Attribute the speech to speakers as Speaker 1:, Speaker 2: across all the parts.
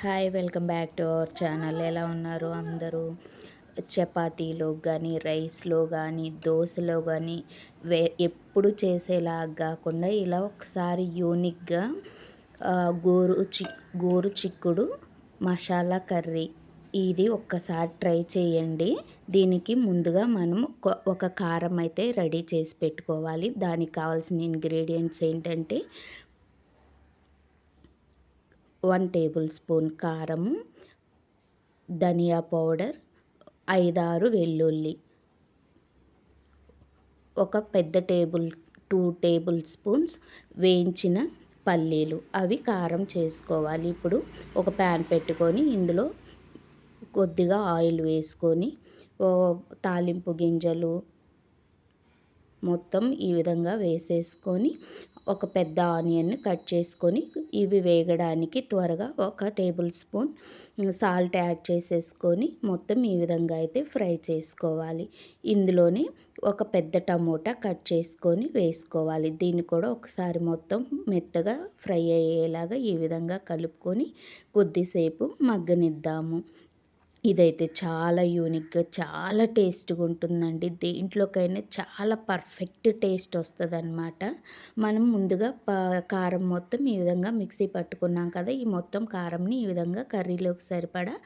Speaker 1: Hi, welcome back to our channel. ఎలా ఉన్నారు అందరూ? చపాతీలో కానీ, రైస్లో కానీ, దోశలో కానీ ఎప్పుడు చేసేలాగా కాకుండా ఇలా ఒకసారి యూనిక్గా గోరు చిక్కుడు మసాలా కర్రీ ఇది ఒక్కసారి ట్రై చేయండి. దీనికి ముందుగా మనం ఒక కారం అయితే రెడీ చేసి పెట్టుకోవాలి. దానికి కావాల్సిన ఇంగ్రీడియంట్స్ ఏంటంటే 1 టేబుల్ స్పూన్ కారము, ధనియా పౌడర్, 5-6 వెల్లుల్లి, ఒక పెద్ద 2 టేబుల్ స్పూన్స్ వేయించిన పల్లీలు. అవి కారం చేసుకోవాలి. ఇప్పుడు ఒక ప్యాన్ పెట్టుకొని ఇందులో కొద్దిగా ఆయిల్ వేసుకొని తాలింపు గింజలు మొత్తం ఈ విధంగా వేసేసుకొని ఒక పెద్ద ఆనియన్ని కట్ చేసుకొని ఇవి వేగడానికి త్వరగా ఒక టేబుల్ స్పూన్ సాల్ట్ యాడ్ చేసేసుకొని మొత్తం ఈ విధంగా అయితే ఫ్రై చేసుకోవాలి. ఇందులోనే ఒక పెద్ద టమోటా కట్ చేసుకొని వేసుకోవాలి. దీన్ని కూడా ఒకసారి మొత్తం మెత్తగా ఫ్రై అయ్యేలాగా ఈ విధంగా కలుపుకొని కొద్దిసేపు మగ్గనిద్దాము. ఇదైతే చాలా యూనిక్గా చాలా టేస్ట్గా ఉంటుందండి. దేంట్లోకైనా చాలా పర్ఫెక్ట్ టేస్ట్ వస్తుందన్నమాట. మనం ముందుగా కారం మొత్తం ఈ విధంగా మిక్సీ పట్టుకున్నాం కదా, ఈ మొత్తం కారంని ఈ విధంగా కర్రీలోకి సరిపడా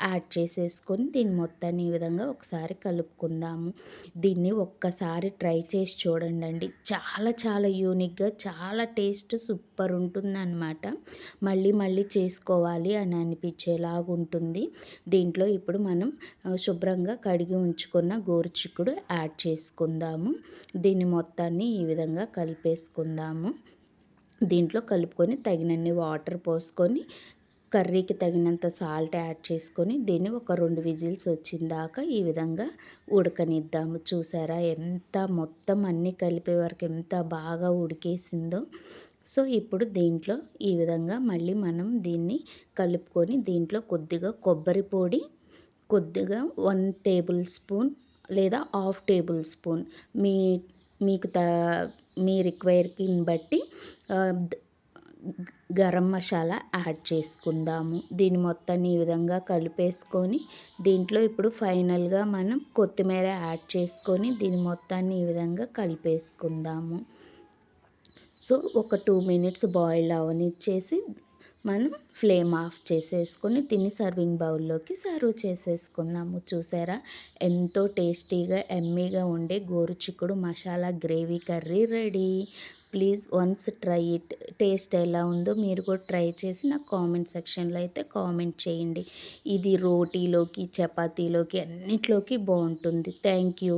Speaker 1: యాడ్ చేసేసుకొని దీన్ని మొత్తాన్ని ఈ విధంగా ఒకసారి కలుపుకుందాము. దీన్ని ఒక్కసారి ట్రై చేసి చూడండి. చాలా చాలా యూనిక్గా చాలా టేస్ట్ సూపర్ ఉంటుందన్నమాట. మళ్ళీ మళ్ళీ చేసుకోవాలి అని అనిపించేలాగా ఉంటుంది. దీంట్లో ఇప్పుడు మనం శుభ్రంగా కడిగి ఉంచుకున్న గోరుచిక్కుడు యాడ్ చేసుకుందాము. దీన్ని మొత్తాన్ని ఈ విధంగా కలిపేసుకుందాము. దీంట్లో కలుపుకొని తగినన్ని వాటర్ పోసుకొని కర్రీకి తగినంత సాల్ట్ యాడ్ చేసుకొని దీన్ని ఒక 2 విజిల్స్ వచ్చిందాకా ఈ విధంగా ఉడకనిద్దాము. చూసారా ఎంత మొత్తం అన్నీ కలిపే వరకు ఎంత బాగా ఉడికేసిందో. సో ఇప్పుడు దీంట్లో ఈ విధంగా మళ్ళీ మనం దీన్ని కలుపుకొని దీంట్లో కొద్దిగా కొబ్బరి పొడి, కొద్దిగా 1 టేబుల్ స్పూన్ లేదా హాఫ్ టేబుల్ స్పూన్ మీకు మీ రిక్వైర్కి బట్టి గరం మసాలా యాడ్ చేసుకుందాము. దీన్ని మొత్తాన్ని ఈ విధంగా కలిపేసుకొని దీంట్లో ఇప్పుడు ఫైనల్గా మనం కొత్తిమీర యాడ్ చేసుకొని దీన్ని మొత్తాన్ని ఈ విధంగా కలిపేసుకుందాము. సో ఒక 2 మినిట్స్ బాయిల్ అవనిచ్చేసి మనం ఫ్లేమ్ ఆఫ్ చేసేసుకొని దీన్ని సర్వింగ్ బౌల్లోకి సర్వ్ చేసేసుకున్నాము. చూసారా ఎంతో టేస్టీగా ఎమ్మీగా ఉండే గోరుచిక్కుడు masala gravy curry ready. Please once try it. Taste ఎలా ఉందో మీరు కూడా ట్రై చేసి నాకు కామెంట్ సెక్షన్లో అయితే కామెంట్ చేయండి. ఇది రోటీలోకి, చపాతీలోకి అన్నిట్లోకి బాగుంటుంది. Thank you.